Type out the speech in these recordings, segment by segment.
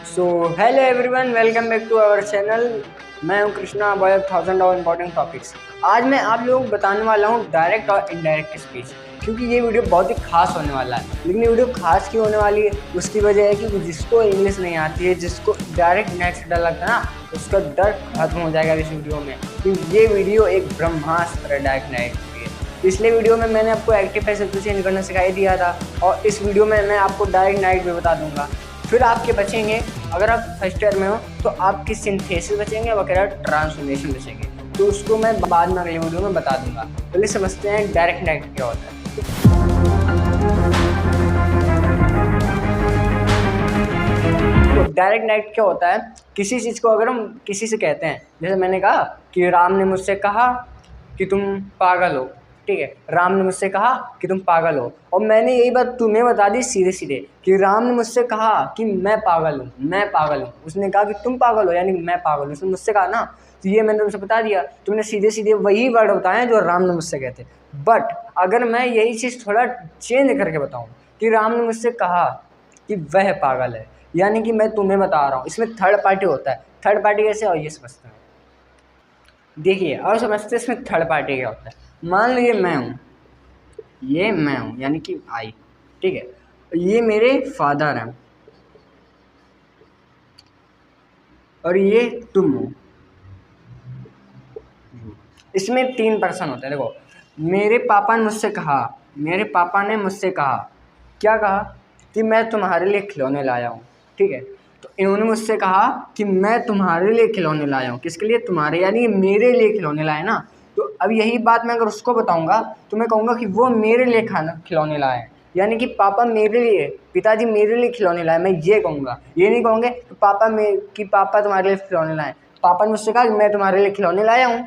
So hello everyone, welcome back to our channel. मैं हूं Krishna, about thousand of important topics. आज मैं आप लोगों को बताने वाला हूं डायरेक्ट और इनडायरेक्ट स्पीच, क्योंकि ये वीडियो बहुत ही खास होने वाला है। लेकिन ये वीडियो खास क्यों होने वाली है, उसकी वजह है कि जिसको इंग्लिश नहीं आती है, जिसको डायरेक्ट नेक्स्ट डर लगता है ना, उसका डर खत्म हो जाएगा इस वीडियो में। तो ये वीडियो एक ब्रह्मास्त्र है डायरेक्ट नेक्स्ट। पिछले वीडियो में मैंने आपको एक्टिव पैसिव चेंज करना सिखाई दिया था, और इस वीडियो में मैं आपको डायरेक्ट नाइट भी बता दूंगा। फिर आपके बचेंगे, अगर आप फर्स्ट ईयर में हो तो आपकी सिंथेसिस बचेंगे, वगैरह ट्रांसफॉर्मेशन बचेंगे, तो उसको मैं बाद में अगले वीडियो में बता दूंगा। पहले समझते हैं डायरेक्ट नाइट क्या होता है। तो डायरेक्ट नाइट क्या होता है, किसी चीज़ को अगर हम किसी से कहते हैं, जैसे मैंने कहा कि राम ने मुझसे कहा कि तुम पागल हो, ठीक है, राम ने मुझसे कहा कि तुम पागल हो, और मैंने यही बात तुम्हें बता दी सीधे सीधे कि राम ने मुझसे कहा कि मैं पागल हूँ, मैं पागल हूँ। उसने कहा कि तुम पागल हो, यानी कि मैं पागल हूँ, उसने मुझसे कहा ना, तो ये मैंने तुमसे बता दिया। तुमने सीधे सीधे वही वर्ड बताए जो राम ने मुझसे कहते। बट अगर मैं यही चीज़ थोड़ा चेंज करके बताऊँ कि राम ने मुझसे कहा कि वह पागल है, यानी कि मैं तुम्हें बता रहा हूँ, इसमें थर्ड पार्टी होता है। थर्ड पार्टी कैसे, और ये समझते हैं, देखिए और समझते हैं इसमें थर्ड पार्टी क्या होता है। मान लीजिए मैं हूँ, ये मैं हूँ यानी कि आई, ठीक है, ये मेरे फादर हैं और ये तुम हो। इसमें तीन पर्सन होते हैं। देखो, मेरे पापा ने मुझसे कहा, मेरे पापा ने मुझसे कहा, क्या कहा कि मैं तुम्हारे लिए खिलौने लाया हूँ, ठीक है। तो इन्होंने मुझसे कहा कि मैं तुम्हारे लिए खिलौने लाया हूँ। किसके लिए? तुम्हारे, यानी मेरे लिए खिलौने लाए ना। तो अब यही बात मैं अगर उसको बताऊंगा तो मैं कहूँगा कि वो मेरे लिए खाना खिलौने लाए हैं, यानी कि पापा मेरे लिए, पिताजी मेरे लिए खिलौने लाए। मैं ये कहूँगा, ये नहीं कहूँगे कि पापा तुम्हारे लिए खिलौने लाए। पापा ने मुझसे कहा कि मैं तुम्हारे लिए खिलौने लाया हूँ।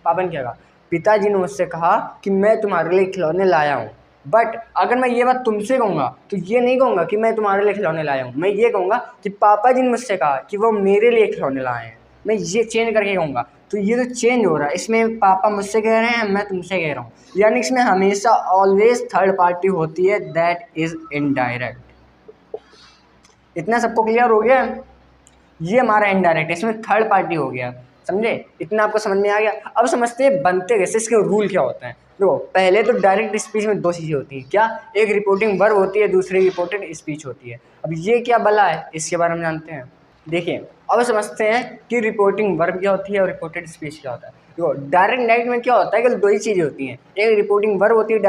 पापा ने क्या कहा? पिताजी ने मुझसे कहा कि मैं तुम्हारे लिए खिलौने लाया हूँ। बट अगर मैं ये बात तुमसे कहूँगा तो ये नहीं कहूँगा कि मैं तुम्हारे लिए खिलौने लाया हूँ, मैं ये कहूँगा कि पापा जी ने मुझसे कहा कि वो मेरे लिए खिलौने लाए हैं। मैं ये चेंज करके कहूँगा। तो ये तो चेंज हो रहा है, इसमें पापा मुझसे कह रहे हैं, मैं तुमसे कह रहा हूँ, यानी इसमें हमेशा ऑलवेज थर्ड पार्टी होती है, दैट इज इनडायरेक्ट। इतना सबको क्लियर हो गया? ये हमारा इनडायरेक्ट है, इसमें थर्ड पार्टी हो गया। समझे? इतना आपको समझ में आ गया। अब समझते हैं बनते कैसे, इसके रूल क्या होते हैं। देखो, पहले तो डायरेक्ट स्पीच में दो चीज़ें होती हैं। क्या? एक रिपोर्टिंग वर्ब होती है, दूसरी रिपोर्टेड स्पीच होती है। अब ये क्या बला है, इसके बारे में जानते हैं। देखिए, अब समझते हैं कि रिपोर्टिंग वर्ब क्या होती है और रिपोर्टेड स्पीच क्या होता है। देखो, डायरेक्ट नाइट में क्या होता है कि दो ही चीज़ें होती हैं। एक रिपोर्टिंग वर्ब होती है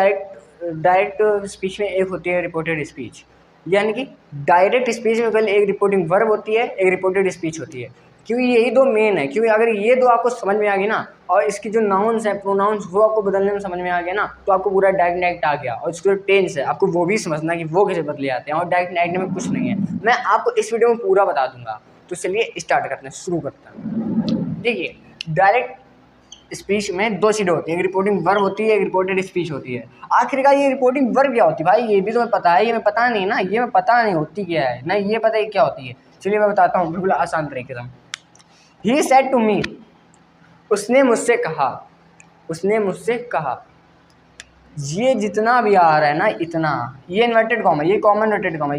डायरेक्ट स्पीच में, एक होती है रिपोर्टेड स्पीच। यानी कि डायरेक्ट स्पीच में पहले एक रिपोर्टिंग वर्ब होती है, एक रिपोर्टेड स्पीच होती है, क्योंकि यही दो मेन है। क्योंकि अगर ये दो आपको समझ में आ गई ना, और इसकी जो नाउन्स है, प्रोनाउंस, वो आपको बदलने में समझ में आ गया ना, तो आपको पूरा डायरेक्ट नाइट आ गया। और इसके जो टेंस है, आपको वो भी समझना कि वो कैसे बदले आते हैं, और डायरेक्ट नाइट में कुछ नहीं है। मैं आपको इस वीडियो में पूरा बता दूंगा। तो चलिए स्टार्ट करते हैं, शुरू करते हैं। देखिए, डायरेक्ट स्पीच में दो चीज़ें होती है, एक रिपोर्टिंग वर्ब होती है, एक रिपोर्टेड स्पीच होती है। आखिरकार ये रिपोर्टिंग वर्ब क्या होती है भाई, ये भी तुम्हें पता है? ये मैं पता नहीं ना, ये मैं पता नहीं होती क्या है ना, ये पता है क्या होती है। चलिए मैं बताता हूँ बिल्कुल आसान तरीके से। ही सेड टू मी, उसने मुझसे कहा, उसने मुझसे कहा। ये जितना भी आ रहा है ना, इतना, ये इन्वर्टेड कॉमा, ये कॉमन इन्वर्टेड कॉमा,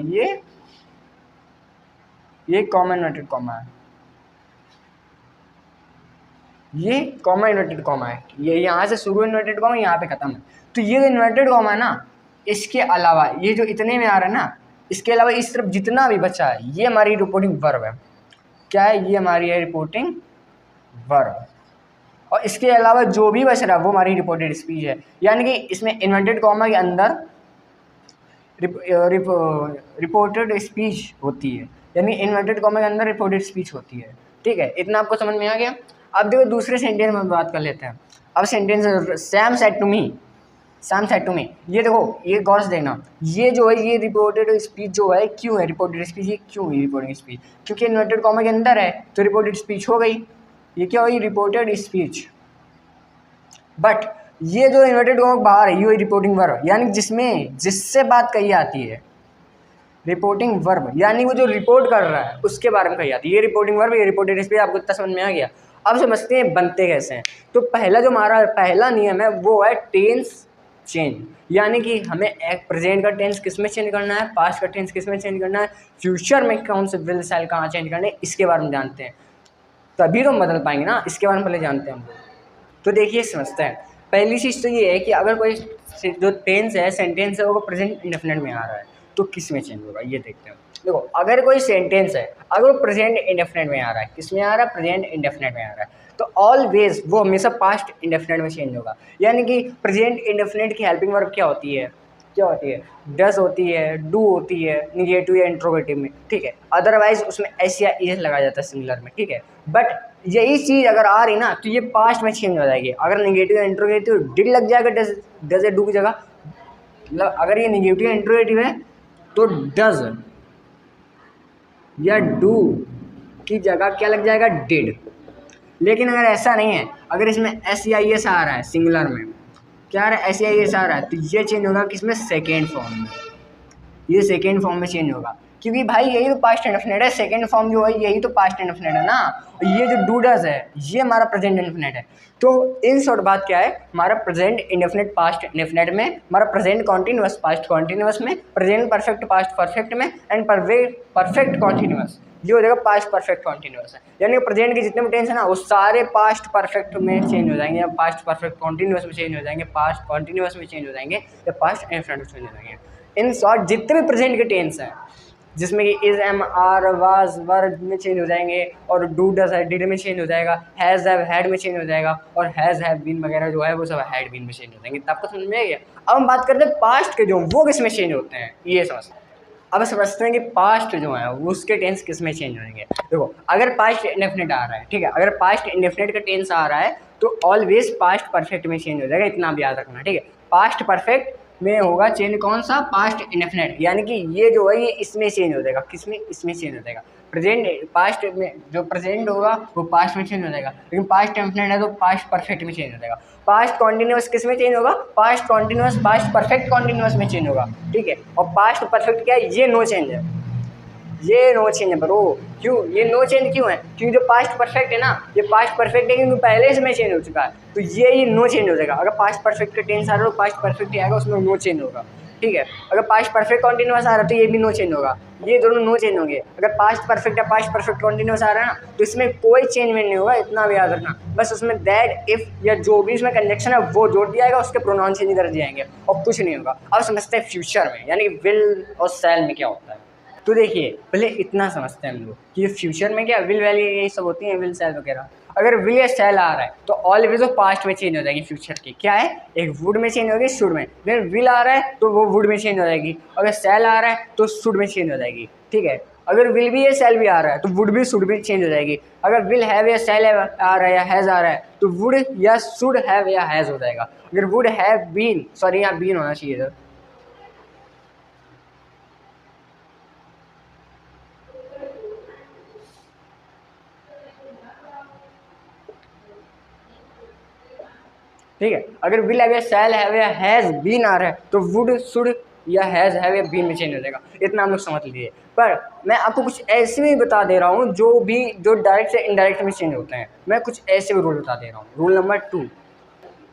ये कॉमन इन्वर्टेड कॉमा है, ये कॉमा इन्वर्टेड कॉमा है, ये यहाँ से शुरू इन्वर्टेड कॉमा, यहाँ पे खत्म है। तो ये जो इन्वर्टेड कॉमा है ना, इसके अलावा ये जो इतने में आ रहा है ना, इसके अलावा इस तरफ जितना भी बचा है, ये हमारी रिपोर्टिंग वर्ब है। क्या है? ये हमारी है रिपोर्टिंग वर्ब। और इसके अलावा जो भी बच रहा है वो हमारी रिपोर्टेड स्पीच है। यानी कि इसमें इन्वर्टेड कॉमा के अंदर रिपोर्टेड स्पीच होती है, यानी इन्वर्टेड कॉमा के अंदर रिपोर्टेड स्पीच होती है। ठीक है, इतना आपको समझ में आ गया। अब देखो दूसरे सेंटेंस में बात कर लेते हैं। अब sentence, Sam said to me, Sam said to me, ये देखो, ये गौर से देखना, ये जो है, ये रिपोर्टेड स्पीच जो है, क्यों है रिपोर्टेड स्पीच? ये क्यों है रिपोर्टेड स्पीच? क्योंकि इन्वर्टेड कॉमा के अंदर है, तो रिपोर्टेड स्पीच हो गई। ये क्या हुई? Reported speech. बट ये जो इन्वर्टेड कॉमा बाहर है, ये रिपोर्टिंग वर्ब, यानी जिसमें जिससे बात कही जाती है, रिपोर्टिंग वर्ब, यानी वो जो रिपोर्ट कर रहा है उसके बारे में कही जाती है। ये रिपोर्टिंग वर्ब, ये रिपोर्टेड स्पीच। आपको इतना समझ में आ गया? अब समझते हैं बनते कैसे हैं। तो पहला जो हमारा पहला नियम है वो है टेंस चेंज, यानी कि हमें एक प्रेजेंट का टेंस किस में चेंज करना है, पास्ट का टेंस किस में चेंज करना है, फ्यूचर में कौन से विल शैल कहाँ चेंज करने हैं, इसके बारे में जानते हैं, तभी तो हम बदल पाएंगे ना। इसके बारे में पहले जानते हैं हम लोग। तो देखिए समझते हैं। पहली चीज़ तो ये है कि अगर कोई जो टेंस है, सेंटेंस है, वो प्रेजेंट इंडेफिनिट में आ रहा है तो किस में चेंज होगा, ये देखते हैं। देखो, अगर कोई सेंटेंस है, अगर वो प्रेजेंट इंडेफिनिट में आ रहा है, किस में आ रहा है, प्रेजेंट इंडेफिनिट में आ रहा है, तो ऑलवेज वो हमेशा पास्ट इंडेफिनिट में चेंज होगा। यानी कि प्रेजेंट इंडेफिनिट की हेल्पिंग वर्ब क्या होती है, डज होती है, डू होती है, निगेटिव या इंट्रोगेटिव में, ठीक है। अदरवाइज उसमें एस या इज लगाया जाता है सिंगुलर में, ठीक है। बट यही चीज़ अगर आ रही ना तो ये पास्ट में चेंज हो जाएगी। अगर निगेटिव या इंट्रोगेटिव डिड लग जाएगा डज या डू की जगह, मतलब अगर ये निगेटिव या इंट्रोगेटिव है तो डज या डू की जगह क्या लग जाएगा, डिड। लेकिन अगर ऐसा नहीं है, अगर इसमें एस या एस आ रहा है सिंगुलर में, क्या आ रहा है, एस या एस आ रहा है, तो ये चेंज होगा किसमें, सेकेंड फॉर्म में। ये सेकेंड फॉर्म में चेंज होगा, क्योंकि भाई यही तो पास्ट इंडेफिनिट है। सेकेंड फॉर्म जो है यही तो पास्ट इंडेफिनिट है ना। ये जो डू डज है ये हमारा प्रेजेंट इंडेफिनिट है। तो इन शॉर्ट बात क्या है, हमारा प्रेजेंट इंडेफिनिट पास्ट इंडेफिनिट में, हमारा प्रेजेंट कॉन्टिन्यूअस पास्ट कॉन्टिन्यूअस में, प्रेजेंट परफेक्ट पास्ट परफेक्ट में, एंड परफेक्ट कॉन्टिन्यूअस ये हो जाएगा पास्ट परफेक्ट कॉन्टिन्यूअस है। यानी प्रेजेंट के जितने भी टेंस है ना वो सारे पास्ट परफेक्ट में चेंज हो जाएंगे, या पास्ट परफेक्ट कॉन्टिन्यूअस में चेंज हो जाएंगे, पास्ट कॉन्टिन्यूअस में चेंज हो जाएंगे, या पास्ट इंडेफिनिट में चेंज हो जाएंगे। इन शॉर्ट जितने भी प्रेजेंट के टेंस हैं, जिसमें कि इज, एम, आर, वाज, वर में चेंज हो जाएंगे, और डू डज है डिड में चेंज हो जाएगा, हैज़ हैव हैड में चेंज हो जाएगा, और हैज़ हैव बीन वगैरह जो है वो सब हैड बीन में चेंज हो जाएंगे। तब तो समझ में आ गया। अब हम बात करते हैं पास्ट के, जो वो किस में चेंज होते हैं, ये समझते हैं। अब समझते हैं कि पास्ट जो है वो उसके टेंस किस में चेंज होंगे। देखो, अगर पास्ट इंडेफिनिट आ रहा है, ठीक है, अगर पास्ट इंडेफिनिट का टेंस आ रहा है तो ऑलवेज पास्ट परफेक्ट में चेंज हो जाएगा, इतना भी याद रखना, ठीक है। पास्ट परफेक्ट में होगा चेंज कौन सा, पास्ट इंडेफिनिट, यानी कि ये जो है ये इसमें चेंज हो जाएगा, किसमें, इसमें चेंज हो जाएगा। प्रेजेंट पास्ट में जो प्रेजेंट होगा वो पास्ट में चेंज हो जाएगा, लेकिन पास्ट इंडेफिनिट है तो पास्ट परफेक्ट में चेंज हो जाएगा। पास्ट कॉन्टिन्यूअस किस में चेंज होगा, past continuous past perfect continuous में चेंज होगा, ठीक है। और पास्ट परफेक्ट क्या है, ये नो चेंज है, ये नो चेंज है ब्रो। क्यों ये नो चेंज क्यों है, क्योंकि जो पास्ट परफेक्ट है ना, ये पास्ट परफेक्ट है क्योंकि पहले से में चेंज हो चुका है, तो ये नो चेंज हो जाएगा। अगर पास्ट परफेक्ट का टेंस आ रहा है तो पास्ट परफेक्ट ही आएगा, उसमें नो चेंज होगा, ठीक है। अगर पास्ट परफेक्ट कॉन्टिन्यूअस आ रहा है तो ये भी नो चेंज होगा, ये दोनों नो चेंज होंगे। अगर पास्ट परफेक्ट या पास्ट परफेक्ट कॉन्टिन्यूअस आ रहा है ना तो इसमें कोई चेंजमेंट नहीं होगा, इतना भी याद रखना। बस उसमें दैट, इफ या जो भी इसमें कंजक्शन है वो जोड़ दिया जाएगा, उसके प्रोनाउन चेंज कर दिए जाएंगे और कुछ नहीं होगा। अब समझते हैं फ्यूचर में, यानी विल और शैल में क्या होता है। तो देखिए, पहले इतना समझते हैं हम लोग कि ये फ्यूचर में क्या विल वैल्यू यही सब होती हैं, विल शैल वगैरह। अगर विल या शैल आ रहा है तो ऑलवेज वो पास्ट में चेंज हो जाएगी। फ्यूचर की क्या है, एक वुड में चेंज होगी, शुड में। लेकिन विल आ रहा है तो वो वुड में चेंज हो जाएगी, अगर शैल आ रहा है तो शुड में चेंज हो जाएगी, ठीक है। अगर विल भी या शैल भी आ रहा है तो वुड भी शुड भी चेंज हो जाएगी। अगर विल हैव या शैल आ रहा है या हैज़ आ रहा है तो वुड या शुड हैव या हैज़ हो जाएगा। अगर वुड हैव बीन, सॉरी यहाँ बीन होना चाहिए था, ठीक है। अगर विल हैव या शैल हैव या हैज़ बीन आ रहा है तो वुड शुड या हैज़ हैव या बीन में चेंज हो जाएगा, इतना हम लोग समझ लीजिए। पर मैं आपको कुछ ऐसे भी बता दे रहा हूँ जो डायरेक्ट से इनडायरेक्ट में चेंज होते हैं। मैं कुछ ऐसे भी रूल बता दे रहा हूँ। रूल नंबर 2,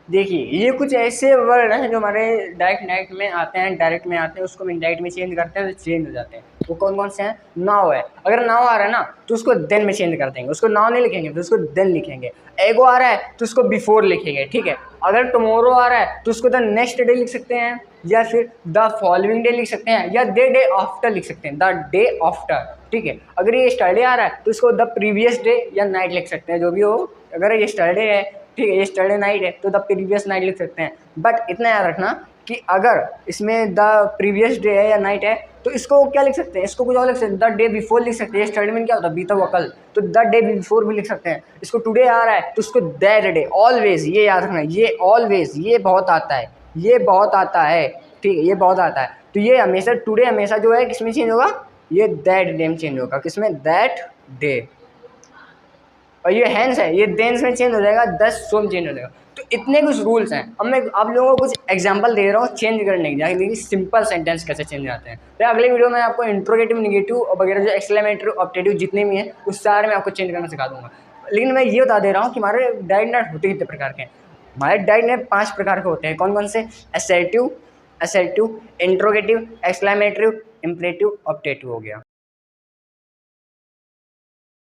देखिए, ये कुछ ऐसे वर्ड हैं जो हमारे डायरेक्ट में आते हैं, डायरेक्ट में आते हैं, उसको हम इनडायरेक्ट में चेंज करते हैं तो चेंज हो जाते हैं। वो कौन कौन से हैं, नाउ है, अगर नाउ आ रहा है ना तो उसको देन में चेंज कर देंगे, उसको नाउ नहीं लिखेंगे तो उसको देन लिखेंगे। एगो आ रहा है तो उसको बिफोर लिखेंगे, ठीक है। अगर टुमारो आ रहा है तो उसको द नेक्स्ट डे लिख सकते हैं, या फिर द फॉलोइंग डे लिख सकते हैं, या डे आफ्टर लिख सकते हैं, द डे आफ्टर, ठीक है। अगर ये स्टरडे आ रहा है तो उसको द प्रीवियस डे या नाइट लिख सकते हैं, जो भी हो। अगर ये स्टरडे है, ठीक है, ये स्टरडे नाइट है तो द प्रीवियस नाइट लिख सकते हैं। बट इतना याद रखना कि अगर इसमें द प्रीवियस डे है या नाइट है तो इसको क्या लिख सकते हैं, इसको कुछ और लिख सकते हैं, द डे बिफोर लिख सकते हैं। स्टरडे में क्या होता है, बीता हुआ कल, तो द डे बिफोर भी लिख सकते हैं। इसको टुडे आ रहा है तो उसको दैट डे, ऑलवेज, ये याद रखना, ये ऑलवेज, ये बहुत आता है, ये बहुत आता है, ठीक है, ये बहुत आता है। तो ये हमेशा टुडे हमेशा जो है किसमें चेंज होगा, ये दैट डे में चेंज होगा, किसमें, दैट डे। और ये हैंस है, ये देंस में चेंज हो जाएगा, 10 सो में चेंज हो जाएगा। तो इतने कुछ रूल्स हैं। अब मैं आप लोगों को कुछ एग्जांपल दे रहा हूँ चेंज करने की, देखिए सिंपल सेंटेंस कैसे चेंज आते हैं। फिर अगले वीडियो में आपको इंट्रोगेटिव, निगेटिव और वगैरह जो एक्सक्लेमेटरी, ऑब्जेक्टिव जितने भी हैं उस सारे में आपको चेंज करना सिखा दूंगा। लेकिन मैं ये बता दे रहा हूँ कि हमारे डायरेक्ट होते कितने प्रकार के हैं। हमारे डैड ने 5 प्रकार के होते हैं। कौन कौन से? Assertive, interrogative, exclamatory, imperative, optative हो गया।